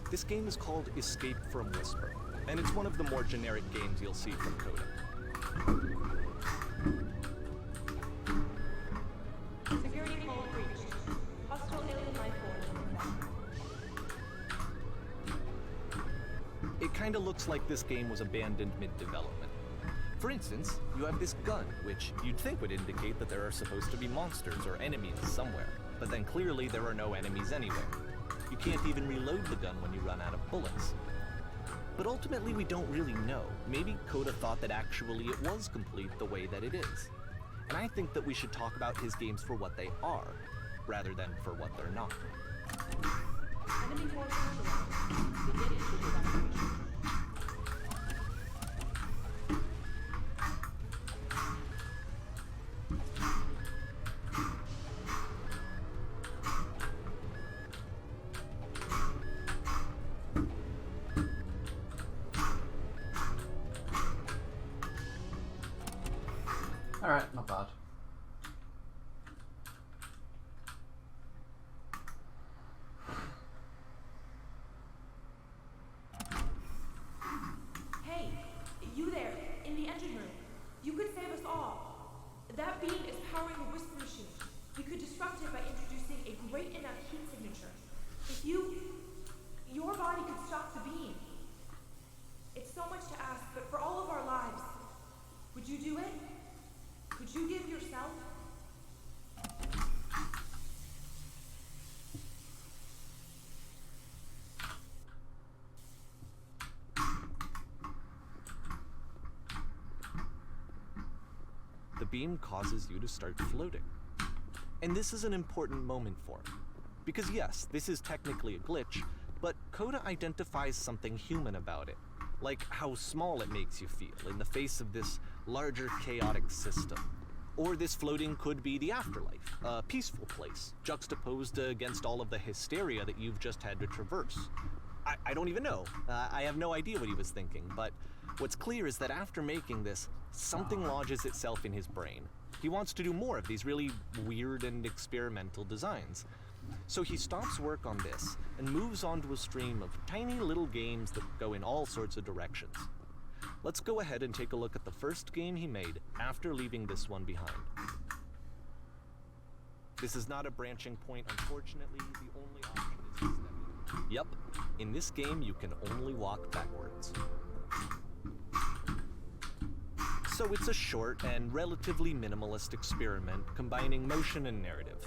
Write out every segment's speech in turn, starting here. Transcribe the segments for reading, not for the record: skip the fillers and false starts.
This game is called Escape from Whisper, and it's one of the more generic games you'll see from Coda. Security call breached. Hostile alien life form. It kinda looks like this game was abandoned mid-development. For instance, you have this gun, which you'd think would indicate that there are supposed to be monsters or enemies somewhere, but then clearly there are no enemies anywhere. You can't even reload the gun when you run out of bullets. But ultimately we don't really know. Maybe Coda thought that actually it was complete the way that it is. And I think that we should talk about his games for what they are, rather than for what they're not. Enemy force neutralized. Begin shooting operation. Alright, not bad. Hey, you there, in the engine room. You could save us all. That beam is powering the Whisper machine. We could disrupt it by introducing a great enough heat signature. If your body could stop the beam. It's so much to ask, but for all of our lives, would you do it? Would you give yourself? The beam causes you to start floating. And this is an important moment for him. Because yes, this is technically a glitch, but Coda identifies something human about it. Like how small it makes you feel in the face of this larger chaotic system. Or this floating could be the afterlife, a peaceful place, juxtaposed against all of the hysteria that you've just had to traverse. I don't even know. I have no idea what he was thinking, but what's clear is that after making this, something lodges itself in his brain. He wants to do more of these really weird and experimental designs. So he stops work on this and moves on to a stream of tiny little games that go in all sorts of directions. Let's go ahead and take a look at the first game he made after leaving this one behind. This is not a branching point, unfortunately. The only option is to step in. Yep, in this game you can only walk backwards. So it's a short and relatively minimalist experiment combining motion and narrative.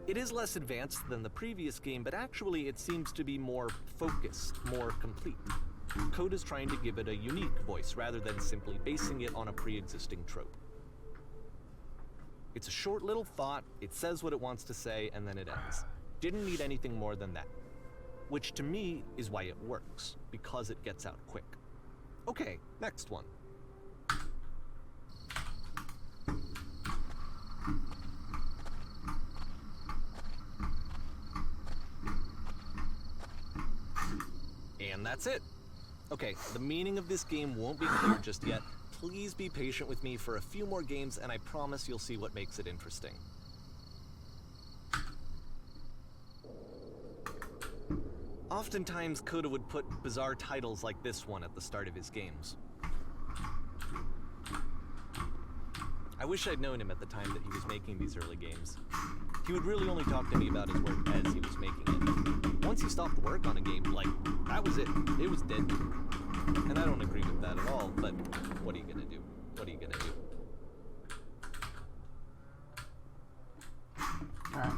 It is less advanced than the previous game, but actually it seems to be more focused, more complete. Coda's trying to give it a unique voice rather than simply basing it on a pre-existing trope. It's a short little thought, it says what it wants to say, and then it ends. Didn't need anything more than that. Which to me is why it works, because it gets out quick. Okay, next one. And that's it. Okay, the meaning of this game won't be clear just yet. Please be patient with me for a few more games, and I promise you'll see what makes it interesting. Oftentimes, Coda would put bizarre titles like this one at the start of his games. I wish I'd known him at the time that he was making these early games. He would really only talk to me about his work as he was making it. Once he stopped work on a game, like, that was it. It was dead. And I don't agree with that at all, but what are you gonna do? What are you gonna do? Alright.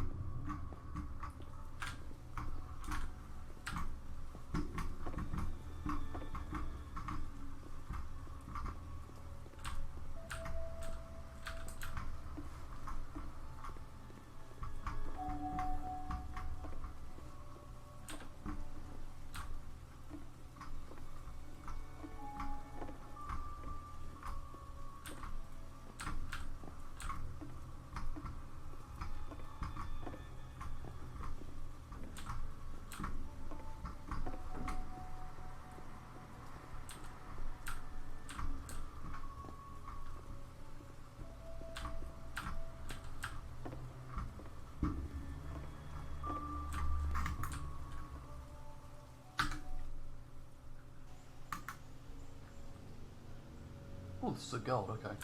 Oh, this is a gold, okay.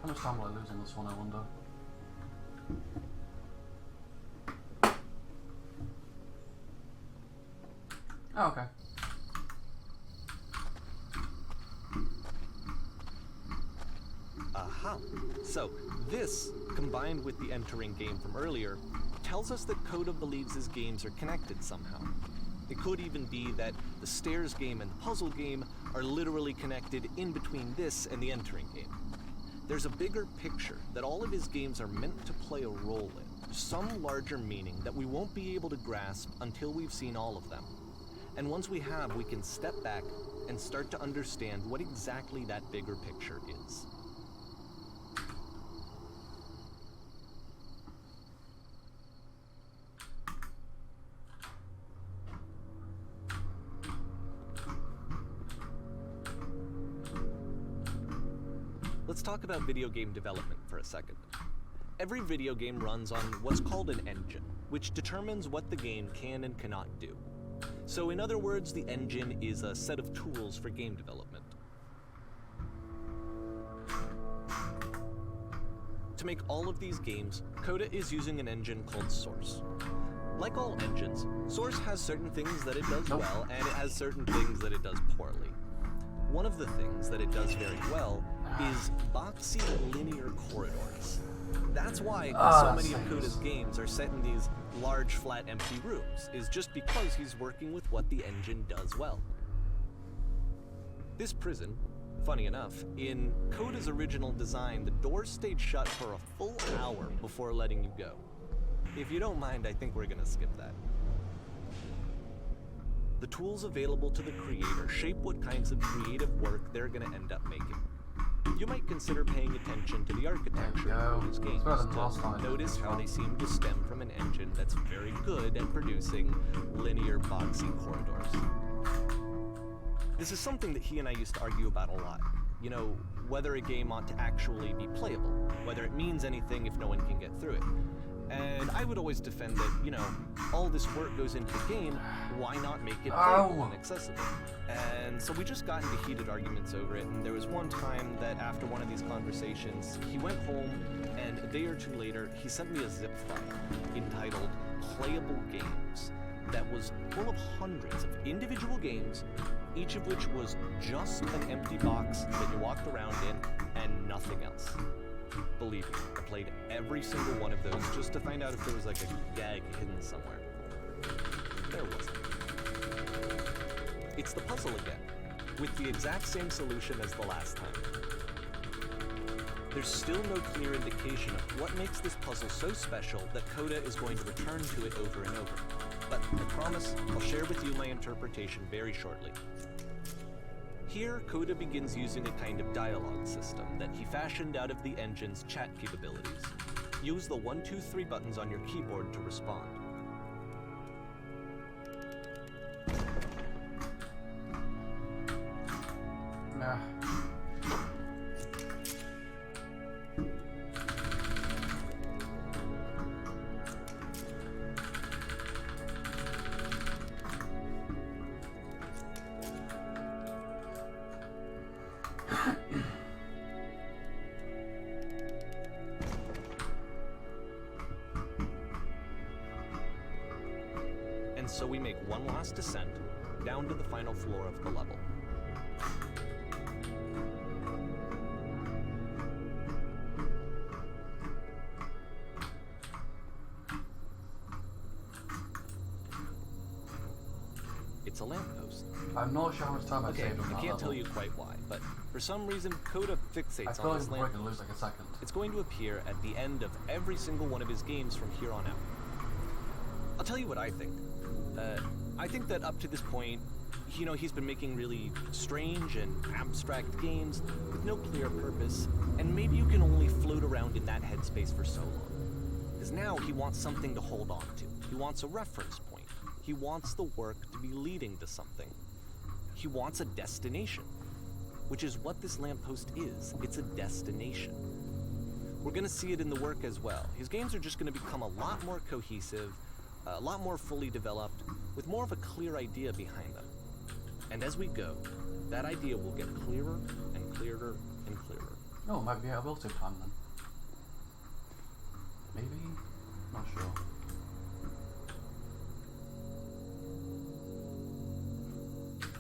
How much time will I lose in this one, I wonder? Oh, okay. Aha. So, this, combined with the entering game from earlier, tells us that Coda believes his games are connected somehow. It could even be that the stairs game and the puzzle game are literally connected in between this and the entering game. There's a bigger picture that all of his games are meant to play a role in, some larger meaning that we won't be able to grasp until we've seen all of them. And once we have, we can step back and start to understand what exactly that bigger picture is. Let's talk about video game development for a second. Every video game runs on what's called an engine, which determines what the game can and cannot do. So in other words, the engine is a set of tools for game development. To make all of these games, Coda is using an engine called Source. Like all engines, Source has certain things that it does well, and it has certain things that it does poorly. One of the things that it does very well is boxy linear corridors. That's why so many of Coda's games are set in these large, flat, empty rooms, is just because he's working with what the engine does well. This prison, funny enough, in Coda's original design, the doors stayed shut for a full hour before letting you go. If you don't mind, I think we're gonna skip that. The tools available to the creator shape what kinds of creative work they're gonna end up making. You might consider paying attention to the architecture of Coda's games to notice how they seem to stem from an engine that's very good at producing linear, boxy corridors. This is something that he and I used to argue about a lot. You know, whether a game ought to actually be playable, whether it means anything if no one can get through it. And I would always defend that, you know, all this work goes into the game, why not make it playable and accessible? And so we just got into heated arguments over it, and there was one time that after one of these conversations, he went home, and a day or two later, he sent me a zip file entitled Playable Games that was full of hundreds of individual games, each of which was just an empty box that you walked around in and nothing else. Believe me, I played every single one of those just to find out if there was like a gag hidden somewhere. There wasn't. It's the puzzle again, with the exact same solution as the last time. There's still no clear indication of what makes this puzzle so special that Coda is going to return to it over and over. But I promise I'll share with you my interpretation very shortly. Here, Coda begins using a kind of dialogue system that he fashioned out of the engine's chat capabilities. Use the 1, 2, 3 buttons on your keyboard to respond. Nah. And so we make one last descent down to the final floor of the level. it's a lamppost. I'm not sure how much time I've Okay, saved on that I can't tell level. you quite why, but for some reason, Coda I fixates feel on like this we're going to lamppost. lose like a second. It's going to appear at the end of every single one of his games from here on out. I'll tell you what I think. I think that up to this point, he's been making really strange and abstract games with no clear purpose, and maybe you can only float around in that headspace for so long. Because now he wants something to hold on to. He wants a reference point. He wants the work to be leading to something. He wants a destination, which is what this lamppost is. It's a destination. We're going to see it in the work as well. His games are just going to become a lot more cohesive, a lot more fully developed, with more of a clear idea behind them. And as we go, that idea will get clearer and clearer and clearer. No, maybe I will save time then. Maybe? Not sure.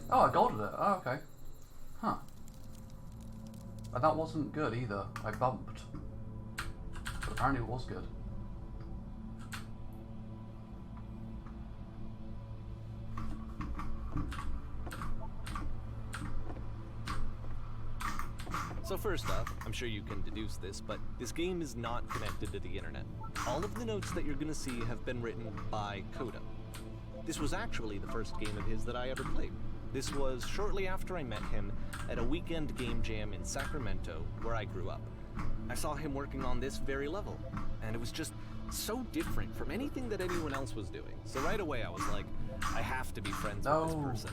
Oh, I golded it. Oh, okay. Huh. And that wasn't good either. I bumped. But apparently it was good. So first off, I'm sure you can deduce this, but this game is not connected to the internet. All of the notes that you're going to see have been written by Coda. This was actually the first game of his that I ever played. This was shortly after I met him at a weekend game jam in Sacramento, where I grew up. I saw him working on this very level, and it was just so different from anything that anyone else was doing. So right away I was like, I have to be friends with this person.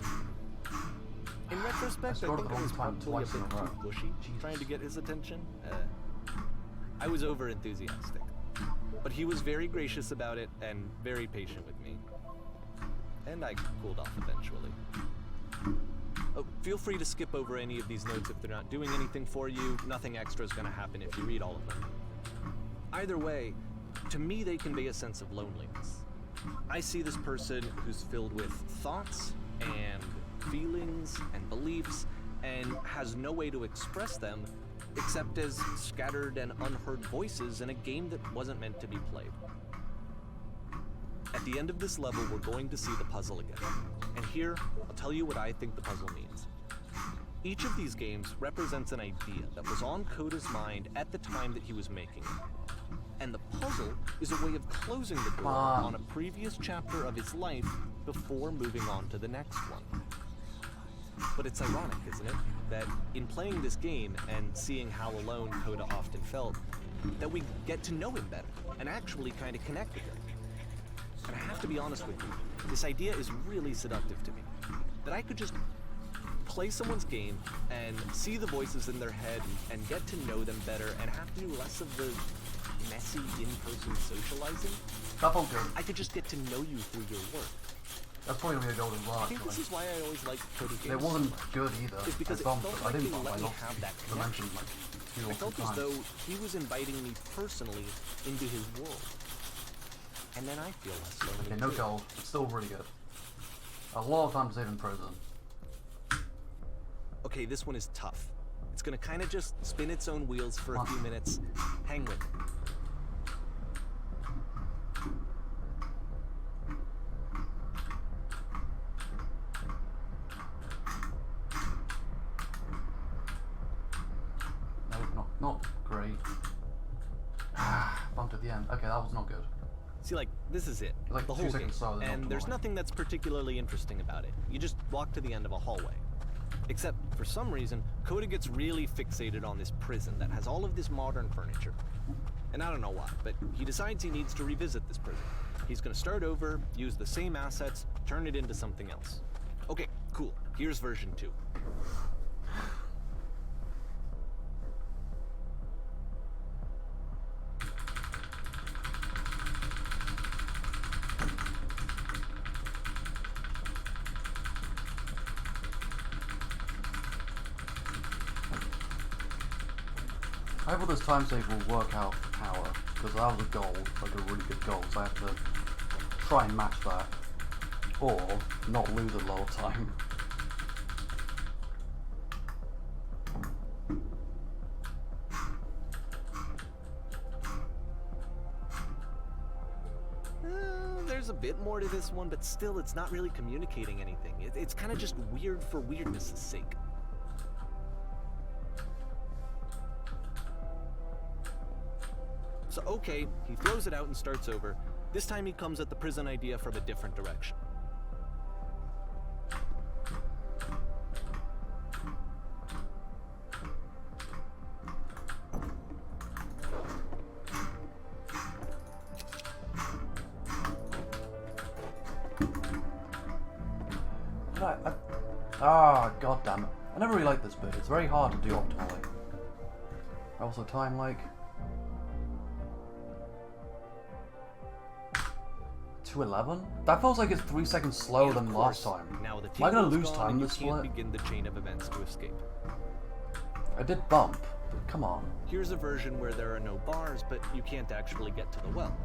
In retrospect, I scored think the I was wrong time probably a twice in bit a row. too pushy, trying to get his attention. I was over-enthusiastic. But he was very gracious about it and very patient with me. And I cooled off eventually. Oh, feel free to skip over any of these notes if they're not doing anything for you. Nothing extra is going to happen if you read all of them. Either way, to me they convey a sense of loneliness. I see this person who's filled with thoughts and feelings and beliefs and has no way to express them except as scattered and unheard voices in a game that wasn't meant to be played. At the end of this level, we're going to see the puzzle again. And here, I'll tell you what I think the puzzle means. Each of these games represents an idea that was on Coda's mind at the time that he was making it. And the puzzle is a way of closing the door on a previous chapter of his life before moving on to the next one. But it's ironic, isn't it, that in playing this game and seeing how alone Coda often felt, that we get to know him better and actually kind of connect with him. And I have to be honest with you, this idea is really seductive to me. That I could just play someone's game and see the voices in their head and get to know them better and have to do less of the messy in-person socializing. That felt good. I could just get to know you through your work. That's probably gonna be a golden I bar, think this actually. is why I always liked Cody games. It wasn't good either. It's because I it bumped felt it. like I didn't they bump, let I me lost have that the dimension like two I or felt three as times. though he was inviting me personally into his world. And then I feel less lonely. Okay, no too. gold. It's still really good. A lot of time to save in prison. Okay, this one is tough. It's gonna kind of just spin its own wheels for a few minutes. Hang with it. No, not great. Bumped at the end. Okay, that was not good. See, like, this is it. Like the 2 whole game. seconds slower than And there's optimal. nothing that's particularly interesting about it. You just walk to the end of a hallway. Except, for some reason, Coda gets really fixated on this prison that has all of this modern furniture. And I don't know why, but he decides he needs to revisit this prison. He's gonna start over, use the same assets, turn it into something else. Okay, cool. Here's version 2. I hope this time save will work out for power, because that was a goal, like a really good goal, so I have to try and match that, or not lose a lot of time. There's a bit more to this one, but still, it's not really communicating anything. It's kind of just weird for weirdness' sake. So, okay, he throws it out and starts over. This time he comes at the prison idea from a different direction. God damn it. I never really liked this bit. It's very hard to do optimally. Also, time like 2:11? That feels like it's 3 seconds slower And of than course, last time. Now the Am I gonna table's lose gone time and you this can't split? begin the chain of events to escape. I did bump, but come on. Here's a version where there are no bars, but you can't actually get to the well.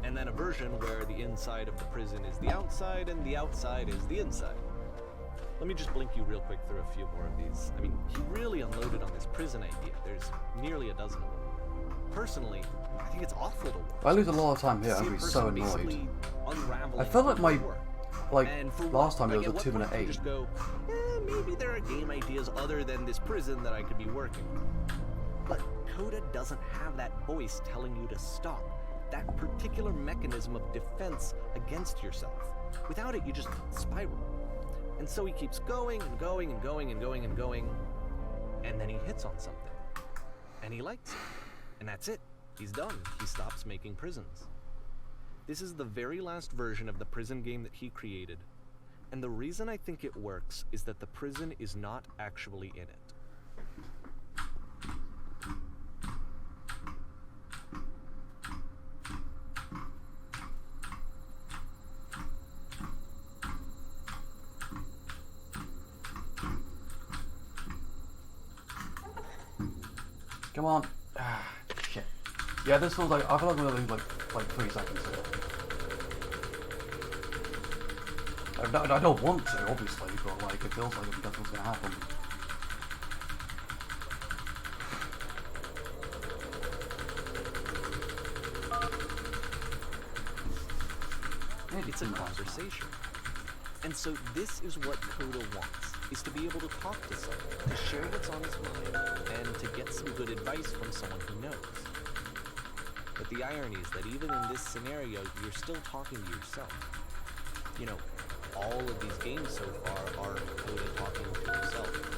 And then a version where the inside of the prison is the outside and the outside is the inside. Let me just blink you real quick through a few more of these. I mean, he really unloaded on this prison idea. There's nearly a dozen of them. Personally, I think it's awful to watch. If I lose a lot of time here, See I'm a gonna be person so annoyed. basically unraveling I feel like my, his work. like, And for last time what? it was Like, a at 2 what minute point do you 8. just go, maybe there are game ideas other than this prison that I could be working on. But Coda doesn't have that voice telling you to stop. That particular mechanism of defense against yourself. Without it, you just spiral. And so he keeps going and going and going and going and going, and then he hits on something. And he likes it. And that's it. He's done. He stops making prisons. This is the very last version of the prison game that he created. And the reason I think it works is that the prison is not actually in it. Come on. Shit. Yeah, this feels like, I feel like we're gonna lose like 3 seconds here. I don't want to, obviously, but like, it feels like that's what's gonna happen. It's a conversation. And so this is what Coda wants, is to be able to talk to someone, to share what's on his mind, and to get some good advice from someone who knows. But the irony is that even in this scenario, you're still talking to yourself. You know, all of these games so far are Coda talking to himself.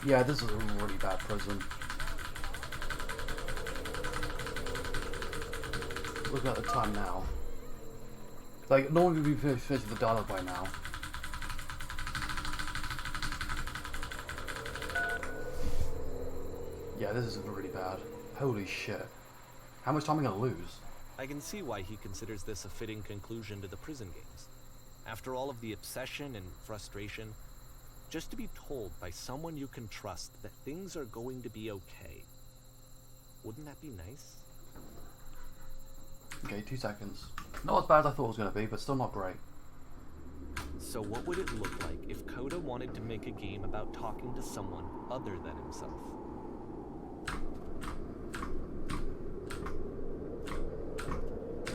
Yeah, this is a really bad prison. Look at the time now. Like, no one could be finished with the dialogue by now. Yeah, this is really bad. Holy shit. How much time am I gonna lose? I can see why he considers this a fitting conclusion to the prison games. After all of the obsession and frustration, just to be told by someone you can trust that things are going to be okay. Wouldn't that be nice? Okay, 2 seconds. Not as bad as I thought it was gonna be, but still not great. So what would it look like if Coda wanted to make a game about talking to someone other than himself?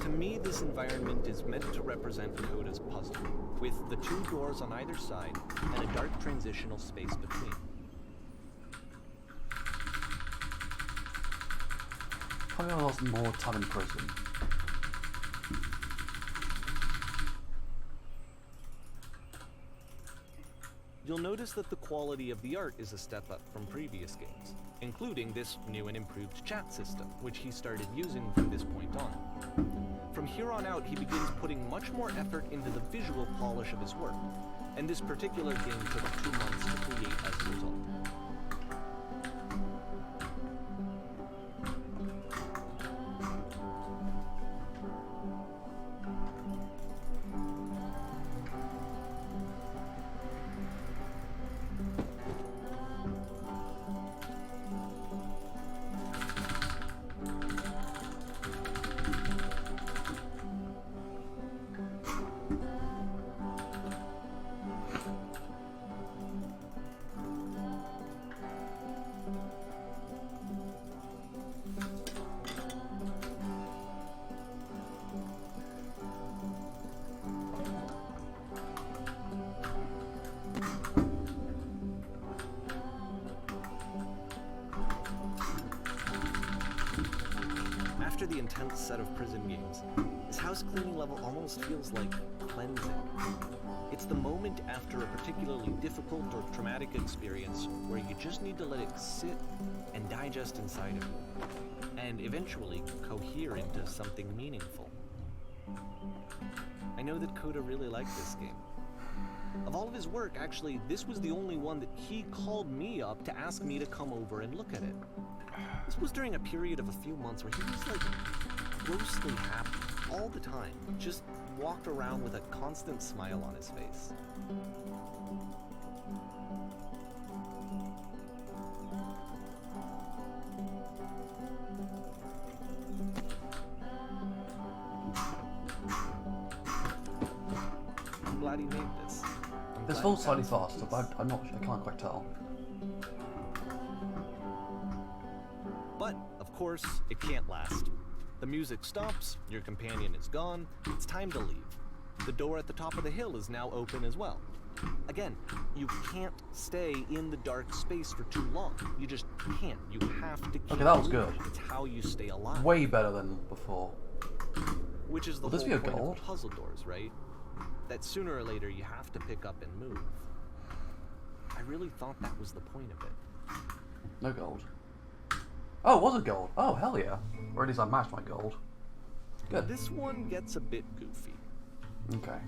To me, this environment is meant to represent Coda's puzzle, with the 2 doors on either side and a dark transitional space between. Probably I lost more time in prison. You'll notice that the quality of the art is a step up from previous games, including this new and improved chat system, which he started using from this point on. From here on out, he begins putting much more effort into the visual polish of his work, and this particular game took 2 months to create as a result. after the intense set of prison games, this house cleaning level almost feels like cleansing. It's the moment after a particularly difficult or traumatic experience where you just need to let it sit and digest inside of you, and eventually cohere into something meaningful. I know that Coda really liked this game. Of all of his work, actually, this was the only one that he called me up to ask me to come over and look at it. This was during a period of a few months where he was like grossly happy all the time, just walked around with a constant smile on his face. I'm glad he made this. This feels slightly faster, but I'm not sure, I can't quite tell. But, of course, it can't last. The music stops, your companion is gone, it's time to leave. The door at the top of the hill is now open as well. Again, you can't stay in the dark space for too long. You just can't. You have to keep Okay, that was moving. good. It's how you stay alive. Way better than before. Which is the Will this whole be a point gold? of puzzle doors, right? That sooner or later you have to pick up and move. I really thought that was the point of it. No gold. Oh, it was a gold. Oh, hell yeah. Or at least I matched my gold. Good. This one gets a bit goofy. Okay.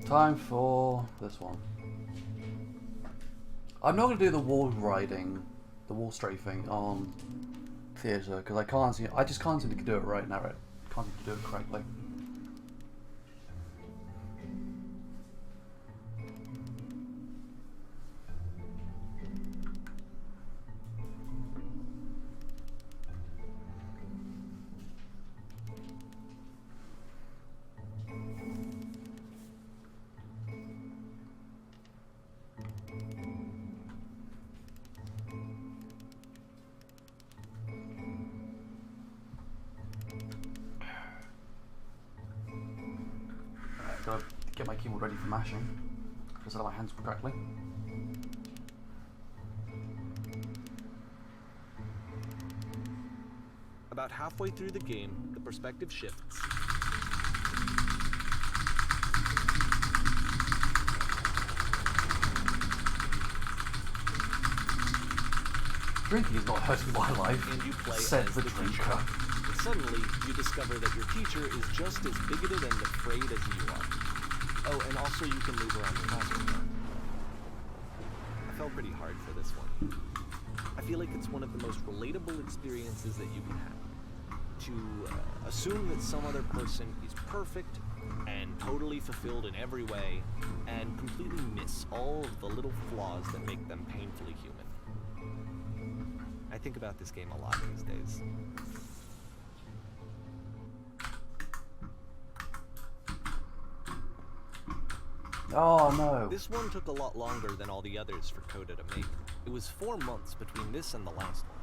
Time for this one. I'm not going to do the wall riding, the wall strafing on theatre, because I just can't seem to do it right now. Can't seem to do it correctly. Gotta get my keyboard ready for mashing. Just set up my hands correctly. About halfway through the game, the perspective shifts. Drinking is not hurting my life, And you play said as the the drinker. teacher. And suddenly, you discover that your teacher is just as bigoted and afraid as you are. Oh, and also you can move around the classroom. I fell pretty hard for this one. I feel like it's one of the most relatable experiences that you can have. To assume that some other person is perfect and totally fulfilled in every way, and completely miss all of the little flaws that make them painfully human. I think about this game a lot these days. Oh no. This one took a lot longer than all the others for Coda to make. It was 4 months between this and the last one.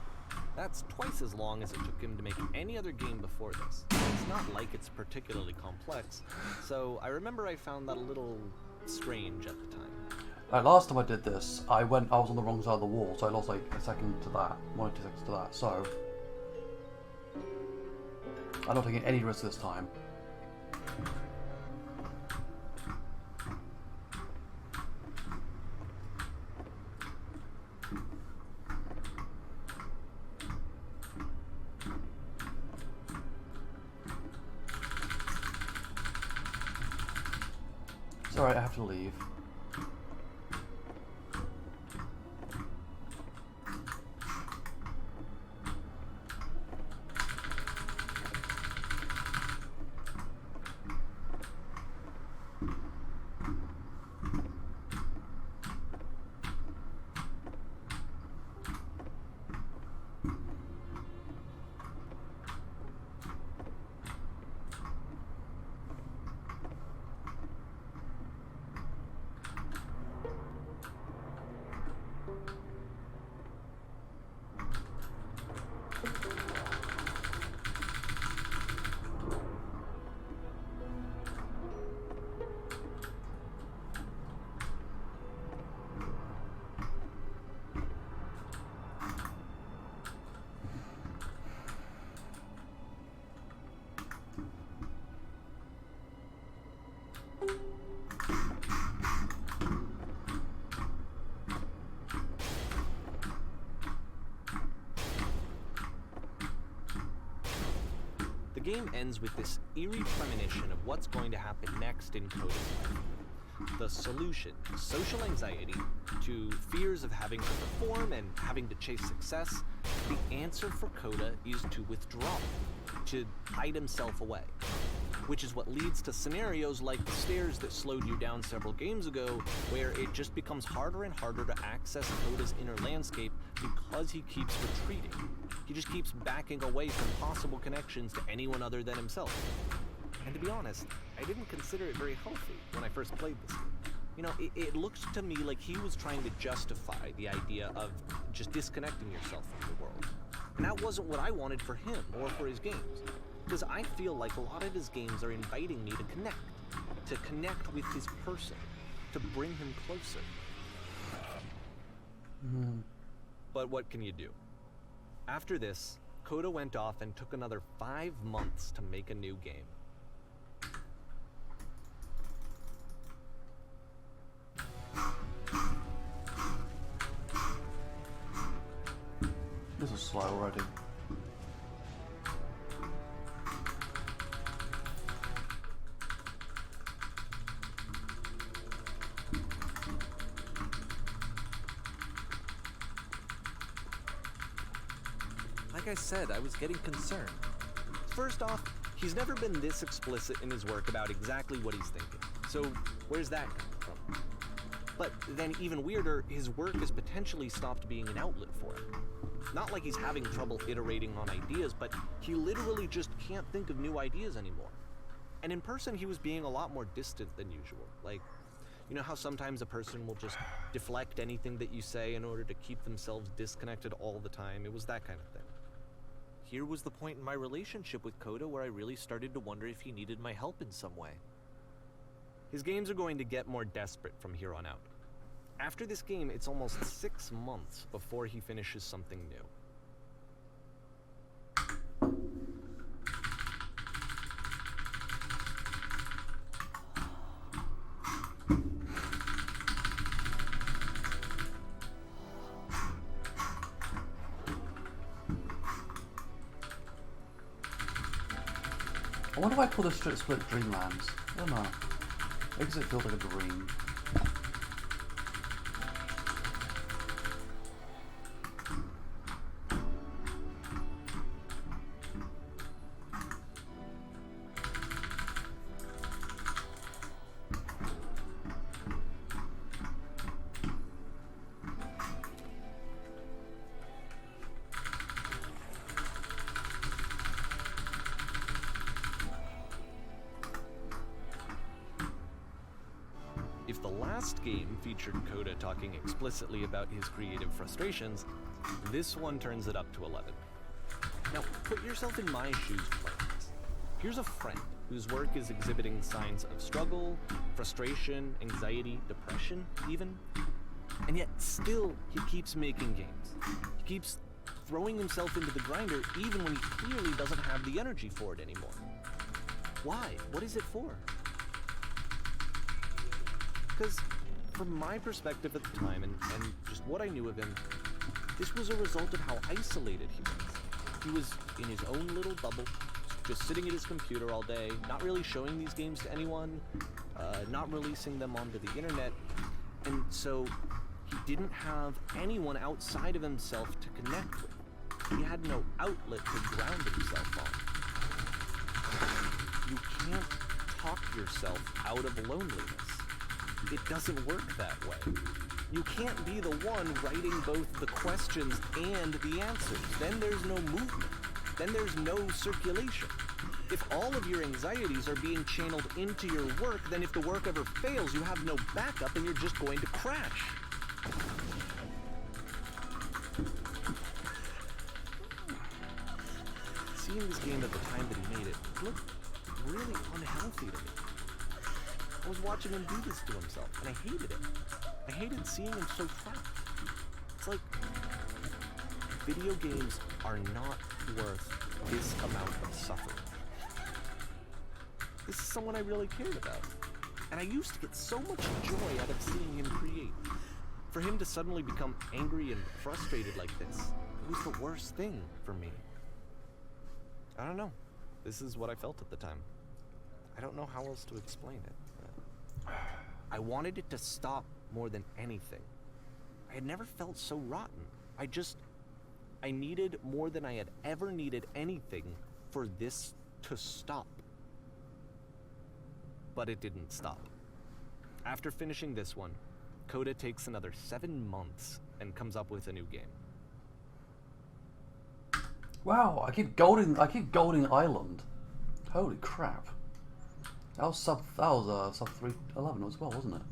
That's twice as long as it took him to make any other game before this. It's not like it's particularly complex, so I remember I found that a little strange at the time. Last time I did this, I was on the wrong side of the wall, so I lost like a second to that, 1 or 2 seconds to that, so I'm not taking any risks this time. It's alright, I have to leave. game ends with this eerie premonition of what's going to happen next in Coda's life. The solution, social anxiety, to fears of having to perform and having to chase success, the answer for Coda is to withdraw, to hide himself away. Which is what leads to scenarios like the stairs that slowed you down several games ago, where it just becomes harder and harder to access Coda's inner landscape because he keeps retreating. He just keeps backing away from possible connections to anyone other than himself. And to be honest, I didn't consider it very healthy when I first played this game. You know, it looks to me like he was trying to justify the idea of just disconnecting yourself from the world. And that wasn't what I wanted for him or for his games. Because I feel like a lot of his games are inviting me to connect with his person, to bring him closer. But what can you do? After this, Coda went off and took another 5 months to make a new game. This is slow already. Like I said, I was getting concerned. First off, he's never been this explicit in his work about exactly what he's thinking. So where's that coming from? But then even weirder, his work has potentially stopped being an outlet for him. Not like he's having trouble iterating on ideas, but he literally just can't think of new ideas anymore. And in person, he was being a lot more distant than usual. Like, you know how sometimes a person will just deflect anything that you say in order to keep themselves disconnected all the time? It was that kind of thing. Here was the point in my relationship with Coda where I really started to wonder if he needed my help in some way. His games are going to get more desperate from here on out. After this game, it's almost 6 months before he finishes something new. I wonder if I call this split Dreamlands. I don't know. Makes it feel like a dream. If the last game featured Coda talking explicitly about his creative frustrations, this one turns it up to 11. Now, put yourself in my shoes playing this. Here's a friend whose work is exhibiting signs of struggle, frustration, anxiety, depression, even. And yet, still, he keeps making games. He keeps throwing himself into the grinder even when he clearly doesn't have the energy for it anymore. Why? What is it for? Because from my perspective at the time, and just what I knew of him, this was a result of how isolated he was. He was in his own little bubble, just sitting at his computer all day, not really showing these games to anyone, not releasing them onto the internet, and so he didn't have anyone outside of himself to connect with. He had no outlet to ground himself on. You can't talk yourself out of loneliness. It doesn't work that way. You can't be the one writing both the questions and the answers. Then there's no movement. Then there's no circulation. If all of your anxieties are being channeled into your work, then if the work ever fails, you have no backup and you're just going to crash. Seeing this game at the time that he made it looked really unhealthy to me. I was watching him do this to himself, and I hated it. I hated seeing him so trapped. It's like, video games are not worth this amount of suffering. This is someone I really cared about. And I used to get so much joy out of seeing him create. For him to suddenly become angry and frustrated like this, it was the worst thing for me. I don't know. This is what I felt at the time. I don't know how else to explain it. I wanted it to stop more than anything. I had never felt so rotten. I needed more than I had ever needed anything for this to stop. But it didn't stop. After finishing this one, Coda takes another 7 months and comes up with a new game. Wow, I keep golding Island. Holy crap. That was sub 311 as well, wasn't it?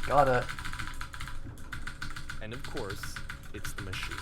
Got it. And of course, it's the machine.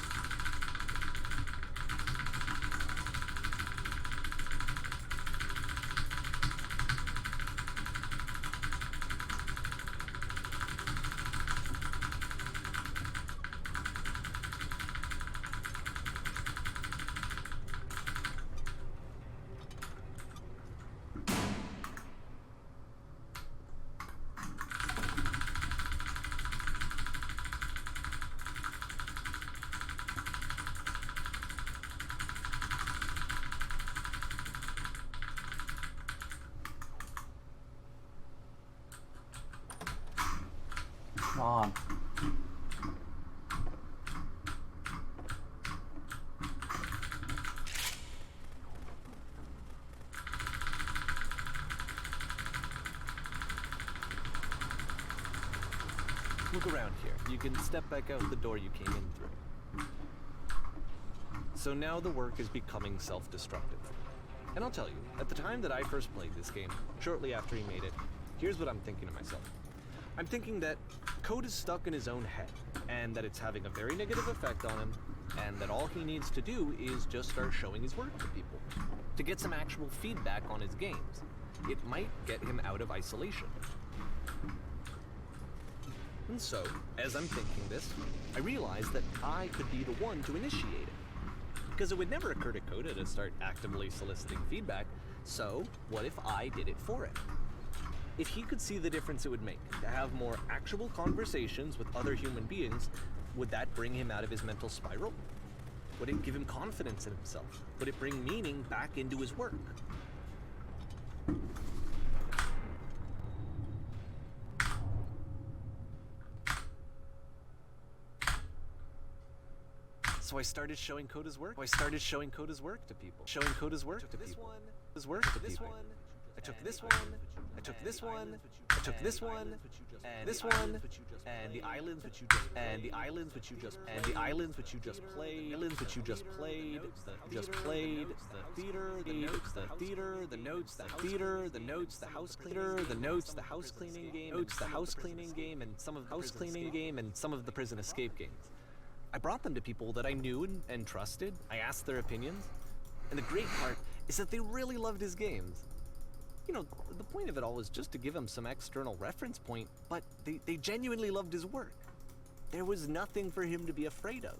Come on. Look around here. You can step back out the door you came in through. So now the work is becoming self-destructive. And I'll tell you, at the time that I first played this game, shortly after he made it, here's what I'm thinking to myself. I'm thinking that Code is stuck in his own head, and that it's having a very negative effect on him, and that all he needs to do is just start showing his work to people, to get some actual feedback on his games. It might get him out of isolation. And so, as I'm thinking this, I realize that I could be the one to initiate it. Because it would never occur to Coda to start actively soliciting feedback, so what if I did it for him? If he could see the difference it would make to have more actual conversations with other human beings, would that bring him out of his mental spiral? Would it give him confidence in himself? Would it bring meaning back into his work? So I started showing Coda's work. I started showing Coda's work to people. Showing Coda's work to people. His work to people. I took this one. I took this one. I took this one. And this one. And the islands which you just and the islands which you just and the islands which you just played. Islands which you just played. Just played. The theater. The notes. The theater. The notes. The theater. The notes. The house cleaner. The notes. The house cleaning game. Notes. The house cleaning game and some of the house cleaning game and some of the prison escape games. I brought them to people that I knew and trusted. I asked their opinions. And the great part is that they really loved his games. You know, the point of it all was just to give him some external reference point, but they genuinely loved his work. There was nothing for him to be afraid of.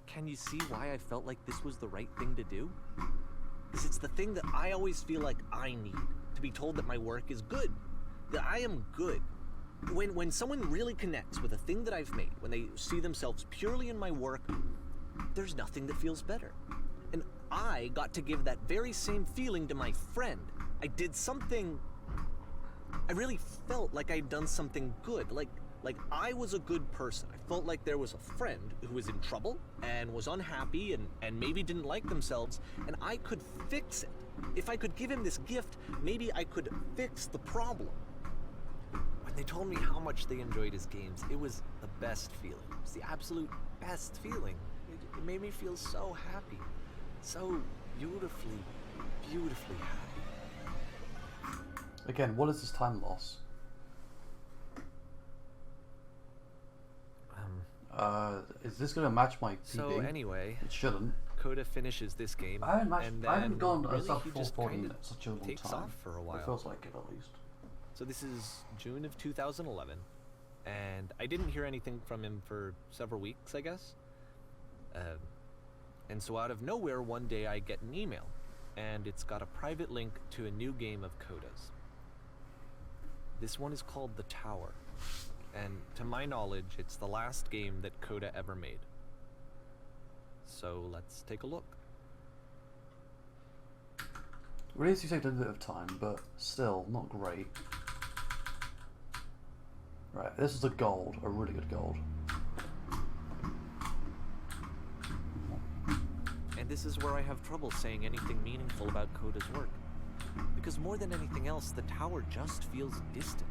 Can you see why I felt like this was the right thing to do? Because it's the thing that I always feel like I need, to be told that my work is good. That I am good. When someone really connects with a thing that I've made, when they see themselves purely in my work, there's nothing that feels better. And I got to give that very same feeling to my friend. I did something... I really felt like I'd done something good, like I was a good person. I felt like there was a friend who was in trouble and was unhappy and maybe didn't like themselves, and I could fix it. If I could give him this gift, maybe I could fix the problem. When they told me how much they enjoyed his games, it was the best feeling. It was the absolute best feeling. It made me feel so happy. So beautifully, beautifully happy. Again, what is this time loss? Is this gonna match my PB? So anyway, It shouldn't. Coda finishes this game, I haven't matched. and I haven't then gone a really sub he 440 just in kinda such a long takes time. off for a It while. feels like it at least. So this is June of 2011, and I didn't hear anything from him for several weeks, I guess. And so out of nowhere, one day I get an email, and it's got a private link to a new game of Coda's. This one is called The Tower, and to my knowledge, it's the last game that Coda ever made. So let's take a look. Really, you take a bit of time, but still not great. Right, this is a gold, a really good gold. And this is where I have trouble saying anything meaningful about Coda's work. Because more than anything else, the tower just feels distant.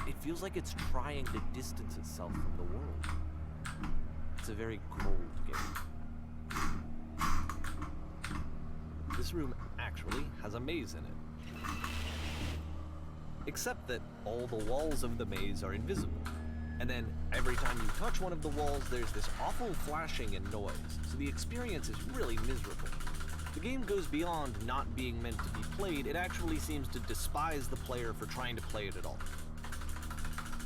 It feels like it's trying to distance itself from the world. It's a very cold game. This room actually has a maze in it. Except that all the walls of the maze are invisible. And then every time you touch one of the walls, there's this awful flashing and noise, so the experience is really miserable. The game goes beyond not being meant to be played, it actually seems to despise the player for trying to play it at all.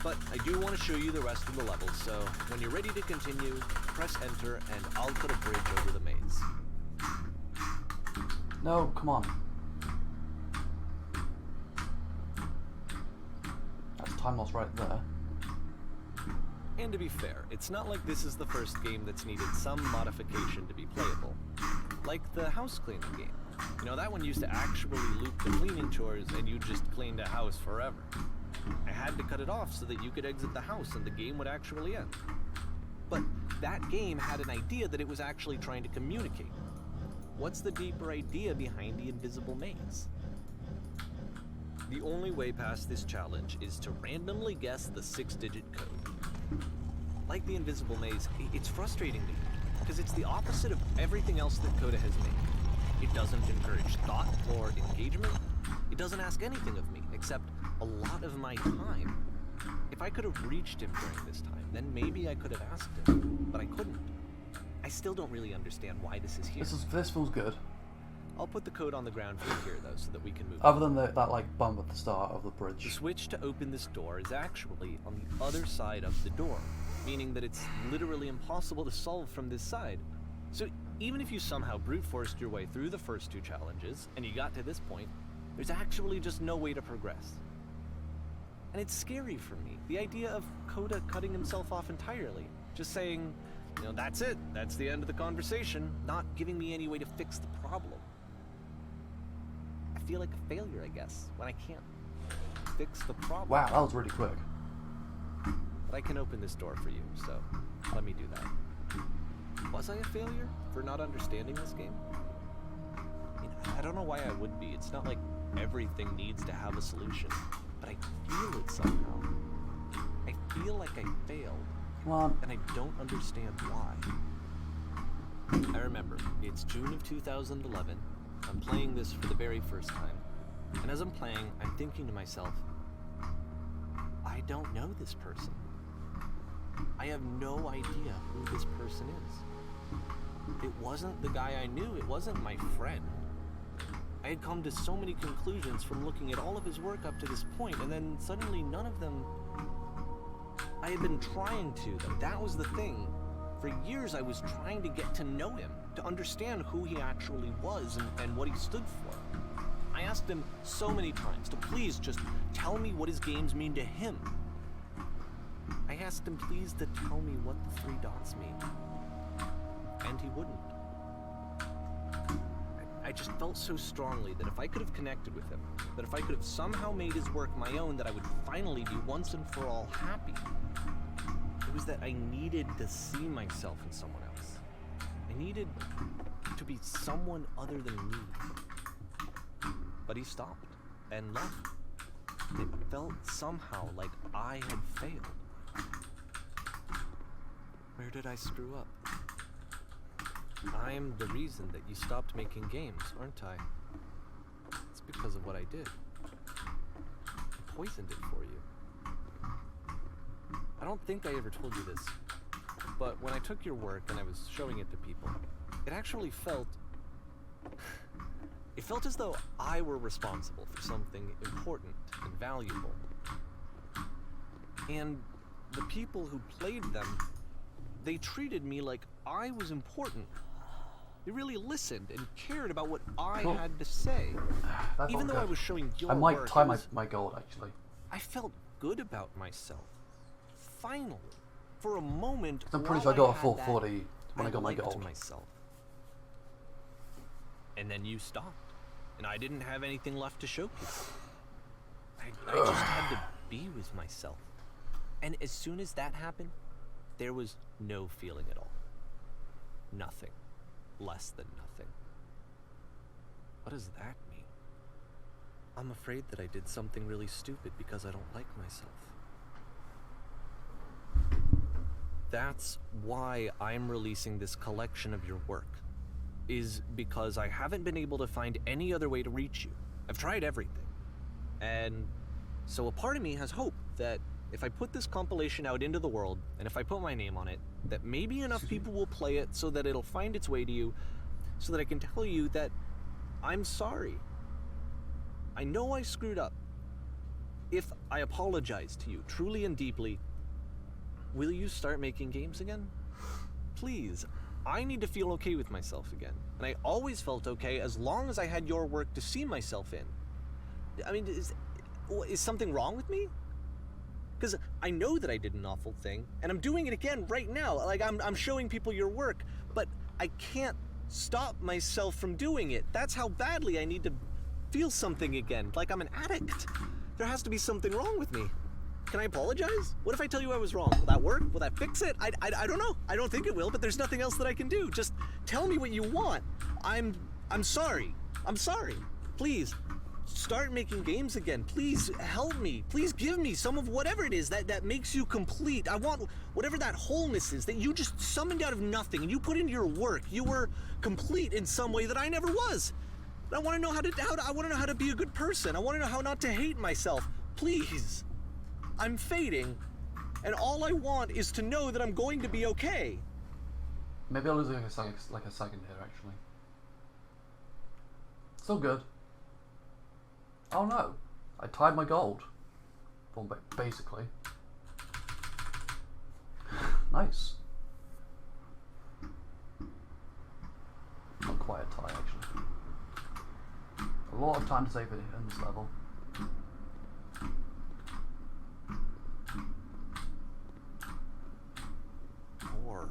But I do want to show you the rest of the levels, so when you're ready to continue, press enter and I'll put a bridge over the maze. No, come on. That's time loss right there. And to be fair, it's not like this is the first game that's needed some modification to be playable. Like the house cleaning game. You know, that one used to actually loop the cleaning chores and you just cleaned a house forever. I had to cut it off so that you could exit the house and the game would actually end. But that game had an idea that it was actually trying to communicate. What's the deeper idea behind the invisible maze? The only way past this challenge is to randomly guess the 6-digit code. Like the invisible maze, it's frustrating to me, because it's the opposite of everything else that Coda has made. It doesn't encourage thought or engagement. It doesn't ask anything of me, except a lot of my time. If I could have reached him during this time, then maybe I could have asked him, but I couldn't. I still don't really understand why this is here. This feels good. I'll put the code on the ground for you here, though, so that we can move Other than that like bump at the start of the The bridge. switch to open this door is actually on the other side of the door, meaning that it's literally impossible to solve from this side. So even if you somehow brute forced your way through the first two challenges, and you got to this point, there's actually just no way to progress. And it's scary for me, the idea of Coda cutting himself off entirely, just saying, you know, that's it, that's the end of the conversation, not giving me any way to fix the problem. I feel like a failure, I guess, when I can't fix the problem. Wow, that was really quick. But I can open this door for you, so let me do that. Was I a failure for not understanding this game? I mean, I don't know why I would be. It's not like everything needs to have a solution, but I feel it somehow. I feel like I failed, Come on. and I don't understand why. I remember, it's June of 2011. I'm playing this for the very first time, and as I'm playing, I'm thinking to myself, I don't know this person. I have no idea who this person is. It wasn't the guy I knew, it wasn't my friend. I had come to so many conclusions from looking at all of his work up to this point, and then suddenly none of them... I had been trying to, though. That was the thing. For years I was trying to get to know him, to understand who he actually was and what he stood for. I asked him so many times to please just tell me what his games mean to him. I asked him please to tell me what the 3 dots mean. And he wouldn't. I just felt so strongly that if I could have connected with him, that if I could have somehow made his work my own, that I would finally be once and for all happy. It was that I needed to see myself in someone else. I needed to be someone other than me. But he stopped and left. It felt somehow like I had failed. Where did I screw up? I'm the reason that you stopped making games, aren't I? It's because of what I did. I poisoned it for you. I don't think I ever told you this, but when I took your work and I was showing it to people, it actually felt... It felt as though I were responsible for something important and valuable. And the people who played them, they treated me like I was important. They really listened and cared about what I Cool. had to say. That's Even not though I good. was showing your I might work, tie it my, was- my gold, actually. I felt good about myself. Finally. For a moment, 'Cause I'm pretty while sure I got a had full that, 40 when I got my liked gold. myself. And then you stopped. And I didn't have anything left to show people. I just had to be with myself. And as soon as that happened, there was no feeling at all. Nothing. Less than nothing. What does that mean? I'm afraid that I did something really stupid because I don't like myself. That's why I'm releasing this collection of your work. Is because I haven't been able to find any other way to reach you. I've tried everything. And so a part of me has hope that if I put this compilation out into the world, and if I put my name on it, that maybe enough people will play it so that it'll find its way to you, so that I can tell you that I'm sorry. I know I screwed up. If I apologize to you truly and deeply, will you start making games again? Please. I need to feel okay with myself again. And I always felt okay as long as I had your work to see myself in. I mean, is something wrong with me? Because I know that I did an awful thing, and I'm doing it again right now. Like, I'm showing people your work, but I can't stop myself from doing it. That's how badly I need to feel something again, like I'm an addict. There has to be something wrong with me. Can I apologize? What if I tell you I was wrong? Will that work? Will that fix it? I don't know. I don't think it will, but there's nothing else that I can do. Just tell me what you want. I'm sorry. I'm sorry. Please, start making games again. Please help me. Please give me some of whatever it is that makes you complete. I want whatever that wholeness is that you just summoned out of nothing and you put into your work. You were complete in some way that I never was. I want to know I want to know how to be a good person. I want to know how not to hate myself. Please. I'm fading, and all I want is to know that I'm going to be okay. Maybe I'll lose like a second here, actually. Still good. Oh no, I tied my gold. Well, basically. Nice. Not quite a tie, actually. A lot of time to save it in this level. More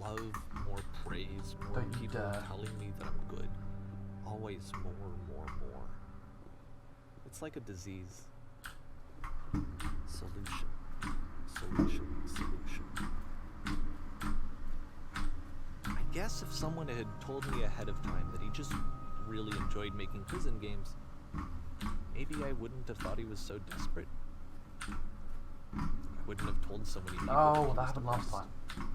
love, more praise, more Don't you people dare. telling me that I'm good. Always more. It's like a disease. Solution. I guess if someone had told me ahead of time that he just really enjoyed making prison games, maybe I wouldn't have thought he was so desperate. I wouldn't have told so many people. Oh, he that was happened last depressed. time.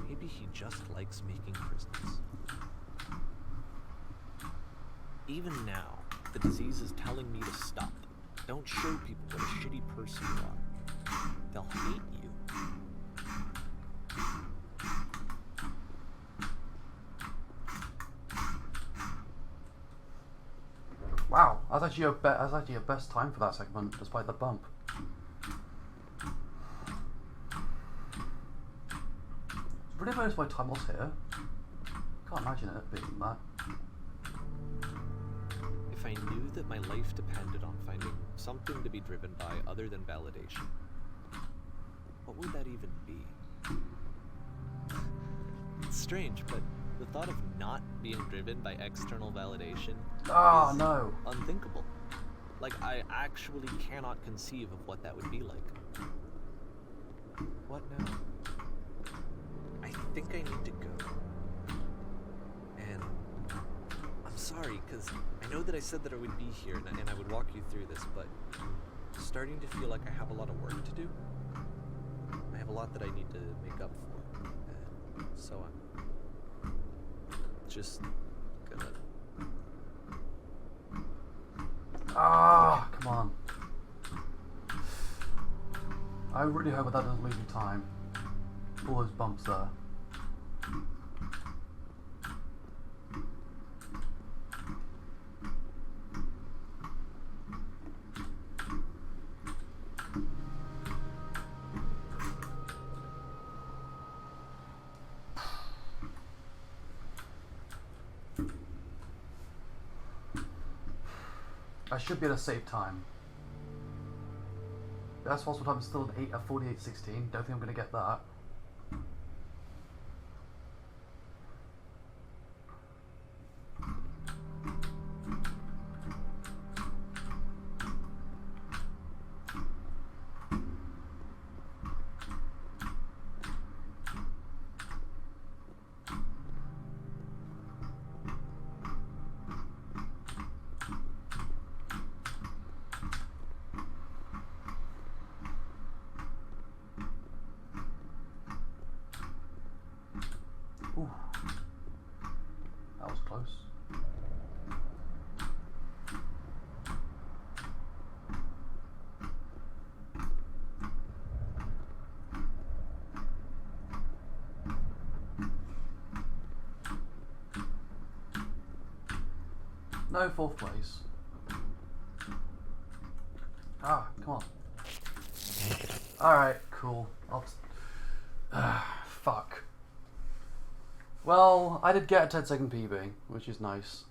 Maybe he just likes making prisons. Even now, the disease is telling me to stop. Don't show people what a shitty person you are. They'll hate you. Wow, that's actually your best time for that segment, despite the bump. Really noticed my time was here. Can't imagine it being that. If I knew that my life depended on finding something to be driven by other than validation, what would that even be? It's strange, but the thought of not being driven by external validation Ah, is no. unthinkable. Like, I actually cannot conceive of what that would be like. What now? I think I need to go. And I'm sorry, because I know that I said that I would be here and I would walk you through this, but I'm starting to feel like I have a lot of work to do. I have a lot that I need to make up for. And so I'm just gonna... Ah, come on. I really hope that doesn't lose me time. All those bumps there. I should be able to save time. That's possible time is still an 48:16. Don't think I'm going to get that. Ooh, that was close. No 4th place. Ah, come on. Alright, cool. Fuck. Well, I did get a 10-second PB, which is nice.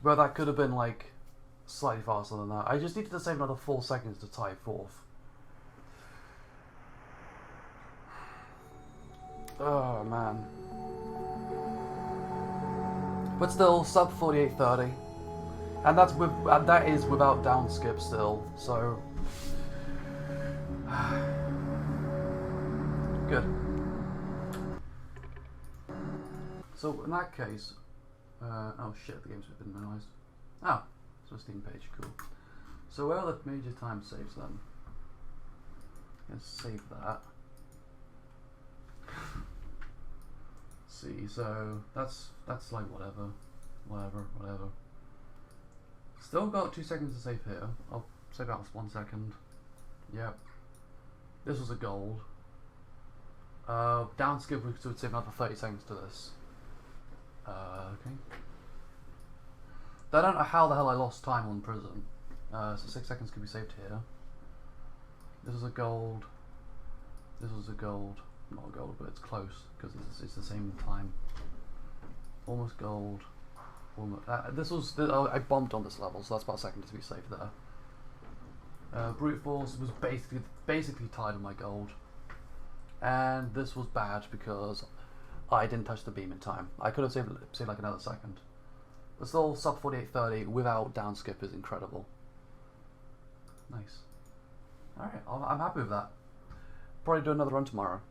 But that could have been, like, slightly faster than that. I just needed to save another 4 seconds to tie 4th. Oh, man. But still, sub 48:30. And that is without down skip still, so... Good. So in that case, oh shit, the game's been minimized. Oh, it's a Steam page, cool. So where are the major time saves then? Let's save that. See, so that's like whatever. Still got 2 seconds to save here. I'll save out 1 second. Yep. This was a gold. Down skip would save another 30 seconds to this. Okay. I don't know how the hell I lost time on prison. So 6 seconds could be saved here. This was a gold. This was a gold. Not a gold, but it's close because it's the same time. Almost gold. Almost. I bombed on this level, so that's about a second to be saved there. Brute force was basically tied on my gold, and this was bad because I didn't touch the beam in time. I could have saved like another second. But still, sub 48:30 without down skip is incredible. Nice. Alright, I'm happy with that. Probably do another run tomorrow.